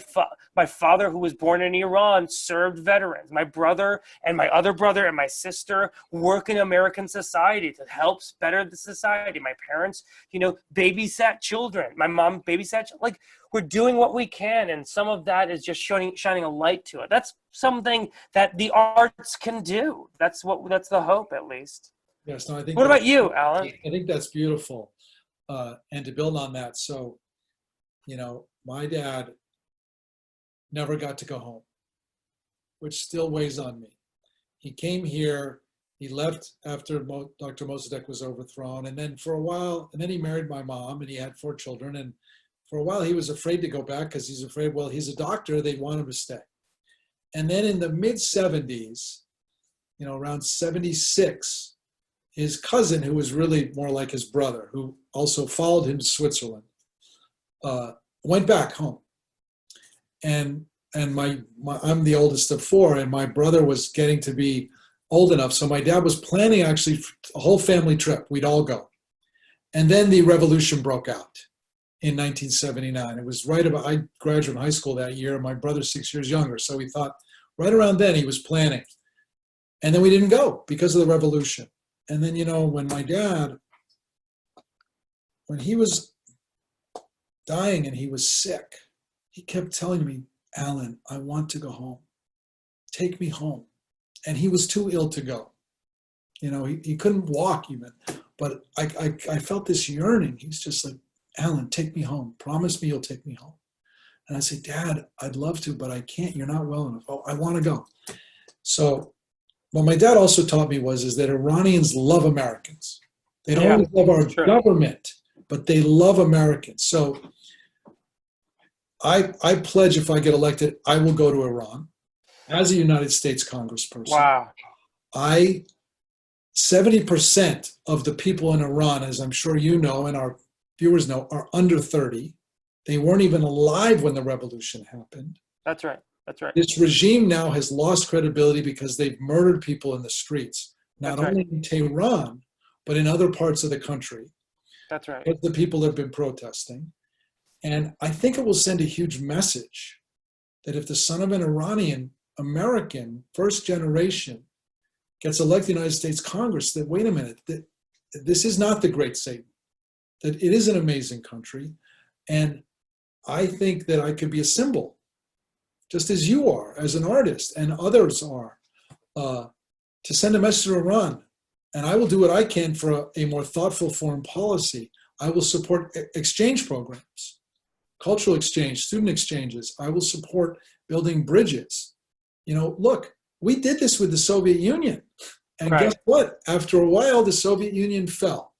father, who was born in Iran, served veterans. My brother and my other brother and my sister work in American society to help better the society. My parents, babysat children. My mom babysat, we're doing what we can. And some of that is just shining a light to it. That's something that the arts can do. That's the hope, at least. Yes, no, I think. What about you, Alan? I think that's beautiful. And to build on that, so, my dad never got to go home, which still weighs on me. He came here, he left after Dr. Mossadegh was overthrown, and then for a while, and then he married my mom, and he had 4 children, and for a while he was afraid to go back because he's afraid, well, he's a doctor, they want him to stay. And then in the mid-70s, around 76, his cousin, who was really more like his brother, who also followed him to Switzerland, went back home. And I'm the oldest of 4, and my brother was getting to be old enough. So my dad was planning actually a whole family trip. We'd all go. And then the revolution broke out in 1979. It was right about, I graduated high school that year, and my brother's 6 years younger. So we thought right around then he was planning. And then we didn't go because of the revolution. And then, when my dad, when he was dying and he was sick, he kept telling me, Alan, I want to go home. Take me home. And he was too ill to go. He couldn't walk even. But I felt this yearning. He's just like, Alan, take me home. Promise me you'll take me home. And I said, Dad, I'd love to, but I can't. You're not well enough. Oh, I want to go. So what my dad also taught me is that Iranians love Americans. They don't always love our government, but they love Americans. So I pledge, if I get elected, I will go to Iran as a United States congressperson. Wow. 70% of the people in Iran, as I'm sure you know and our viewers know, are under 30. They weren't even alive when the revolution happened. That's right. This regime now has lost credibility because they've murdered people in the streets, not only in Tehran, but in other parts of the country. That's right. But the people have been protesting. And I think it will send a huge message that if the son of an Iranian American, first generation, gets elected to the United States Congress, that wait a minute, that this is not the great Satan, that it is an amazing country. And I think that I could be a symbol, just as you are, as an artist, and others are, to send a message to Iran. And I will do what I can for a more thoughtful foreign policy. I will support exchange programs, cultural exchange, student exchanges. I will support building bridges. Look, we did this with the Soviet Union, And guess what? After a while, the Soviet Union fell.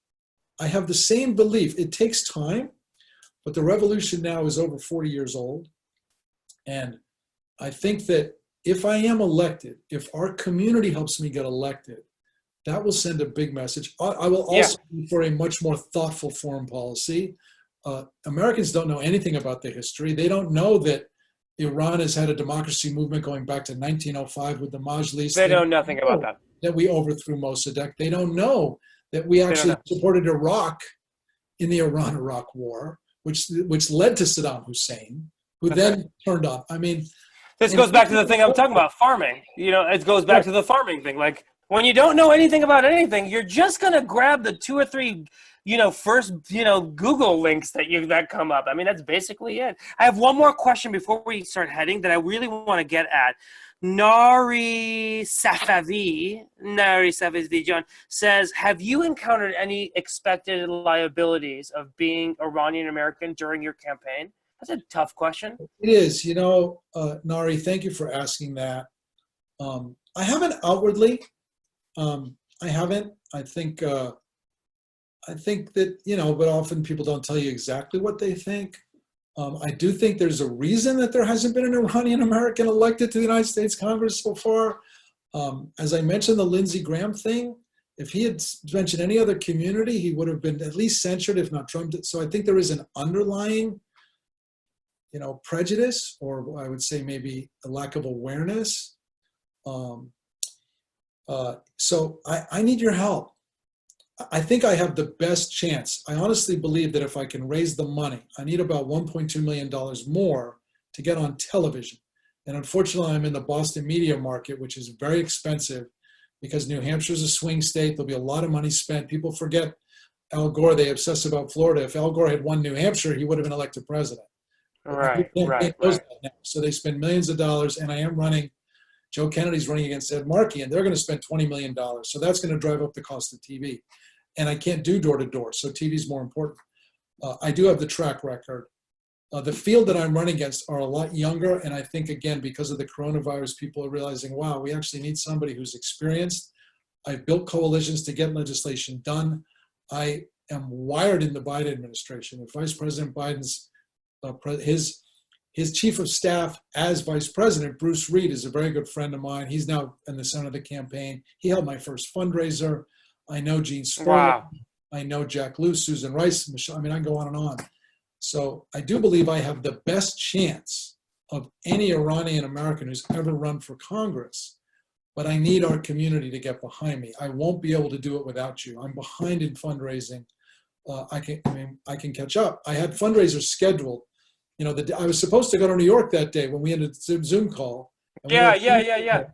I have the same belief. It takes time, but the revolution now is over 40 years old. And I think that if I am elected, if our community helps me get elected, that will send a big message. I will also be for a much more thoughtful foreign policy. Americans don't know anything about the history. They don't know that Iran has had a democracy movement going back to 1905 with the Majlis. They know nothing about that. That we overthrew Mossadegh. They don't know that we actually supported Iraq in the Iran-Iraq war, which led to Saddam Hussein, who then turned on. I mean, this goes back to the thing I'm talking about, farming. You know, it goes back to the farming thing. Like, when you don't know anything about anything, you're just going to grab the 2 or 3, first, Google links that come up. I mean, that's basically it. I have one more question before we start heading that I really want to get at. Nari Safavi John says, have you encountered any expected liabilities of being Iranian American during your campaign? That's a tough question. It is. Nari, thank you for asking that. I haven't outwardly. I haven't. I think that, but often people don't tell you exactly what they think. I do think there's a reason that there hasn't been an Iranian American elected to the United States Congress so far. As I mentioned, the Lindsey Graham thing, if he had mentioned any other community, he would have been at least censured, if not trumped. So I think there is an underlying, prejudice, or I would say maybe a lack of awareness. So I need your help. I think I have the best chance. I honestly believe that if I can raise the money, I need about $1.2 million more to get on television. And unfortunately, I'm in the Boston media market, which is very expensive because New Hampshire is a swing state. There'll be a lot of money spent. People forget Al Gore. They obsess about Florida. If Al Gore had won New Hampshire, he would have been elected president. Right. So they spend millions of dollars, and I am running. Joe Kennedy's running against Ed Markey, and they're going to spend $20 million. So that's going to drive up the cost of TV. And I can't do door-to-door, so TV is more important. I do have the track record. The field that I'm running against are a lot younger, and I think, again, because of the coronavirus, people are realizing, wow, we actually need somebody who's experienced. I've built coalitions to get legislation done. I am wired in the Biden administration. If Vice President Biden's, his chief of staff as vice president, Bruce Reed, is a very good friend of mine. He's now in the center of the campaign. He held my first fundraiser. I know Gene Sperling. Wow. I know Jack Luce, Susan Rice, Michelle. I mean, I can go on and on. So I do believe I have the best chance of any Iranian American who's ever run for Congress. But I need our community to get behind me. I won't be able to do it without you. I'm behind in fundraising. I can catch up. I had fundraisers scheduled. I was supposed to go to New York that day when we had a Zoom call. Yeah.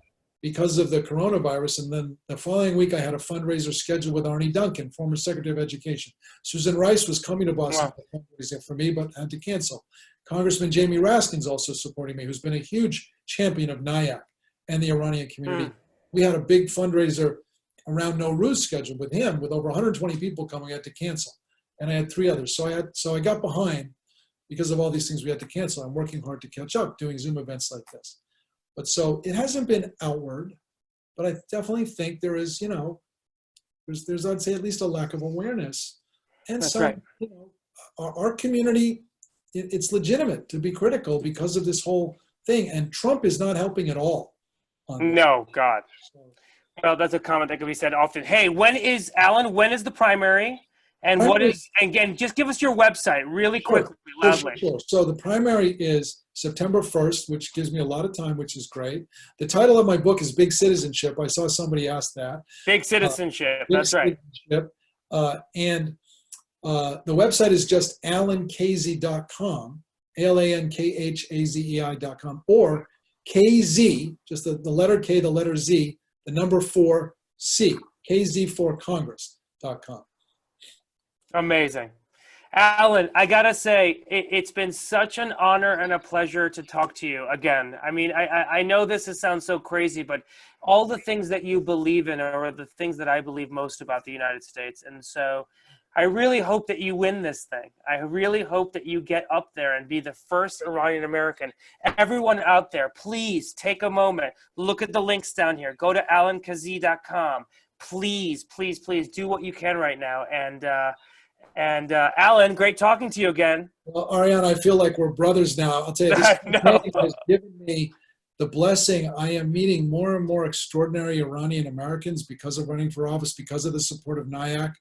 Because of the coronavirus. And then the following week, I had a fundraiser scheduled with Arnie Duncan, former Secretary of Education. Susan Rice was coming to Boston for me, but had to cancel. Congressman Jamie Raskin's also supporting me, who's been a huge champion of NIAC and the Iranian community. We had a big fundraiser around Nowruz scheduled with him, with over 120 people coming. I had to cancel. And I had 3 others. So I got behind because of all these things we had to cancel. I'm working hard to catch up, doing Zoom events like this. But so it hasn't been outward, but I definitely think there is, there's I'd say at least a lack of awareness. And That's so, right. Our community, it's legitimate to be critical because of this whole thing. And Trump is not helping at all. No, God. Well, that's a comment that can be said often. Hey, when is the primary? And what is, again, just give us your website really quickly, loudly. Sure. So the primary is September 1st, which gives me a lot of time, which is great. The title of my book is Big Citizenship. I saw somebody ask that. Big Citizenship, that's right. And the website is just alankhazei.com, ALANKHAZEI.com, or KZ, just the letter K, the letter Z, the number 4C, KZ4Congress.com. Amazing. Alan, I gotta say, it's been such an honor and a pleasure to talk to you again. I mean, I know this sounds so crazy, but all the things that you believe in are the things that I believe most about the United States. And so I really hope that you win this thing. I really hope that you get up there and be the first Iranian American. Everyone out there, please take a moment. Look at the links down here. Go to alankhazei.com. Please, please, please do what you can right now. And Alan, great talking to you again. Well, Arian, I feel like we're brothers now. I'll tell you, this campaign has given me the blessing. I am meeting more and more extraordinary Iranian Americans because of running for office, because of the support of NIAC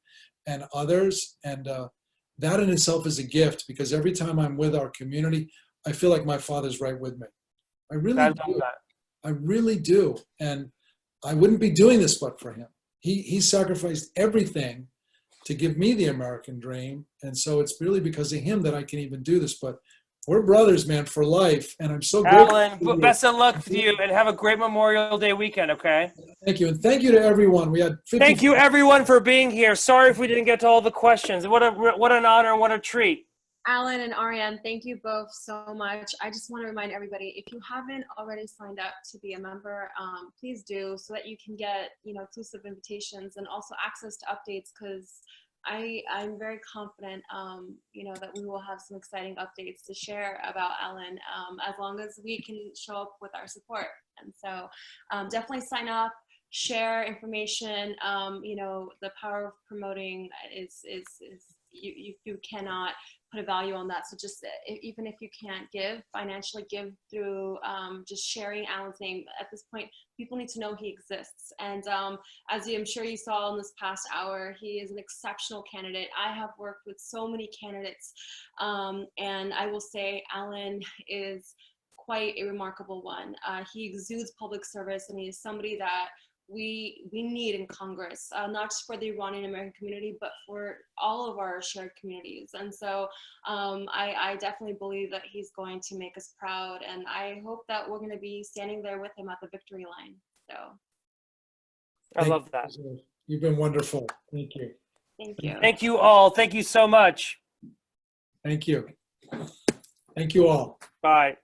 and others. And that in itself is a gift, because every time I'm with our community, I feel like my father's right with me. I really do. I really do. And I wouldn't be doing this but for him. He sacrificed everything to give me the American dream. And so it's really because of him that I can even do this. But we're brothers, man, for life. And I'm so grateful. Alan, best of luck to you, and have a great Memorial Day weekend, okay? Thank you. And thank you to everyone. We had 50. Thank you, everyone, for being here. Sorry if we didn't get to all the questions. What an honor and what a treat. Alan and Arian, thank you both so much. I just want to remind everybody, if you haven't already signed up to be a member, please do, so that you can get, exclusive invitations and also access to updates, because I'm very confident, that we will have some exciting updates to share about Alan, as long as we can show up with our support. And so definitely sign up, share information. The power of promoting is you cannot put a value on that. So just even if you can't financially give through just sharing Alan's name, at this point, people need to know he exists. And as I'm sure you saw in this past hour, he is an exceptional candidate. I have worked with so many candidates, and I will say Alan is quite a remarkable one. He exudes public service, and he is somebody that we need in Congress, not just for the Iranian American community, but for all of our shared communities. And so I definitely believe that he's going to make us proud, and I hope that we're going to be standing there with him at the victory line. So I love that. You've been wonderful. Thank you. Thank you. Thank you all. Thank you so much. Thank you. Thank you all. Bye.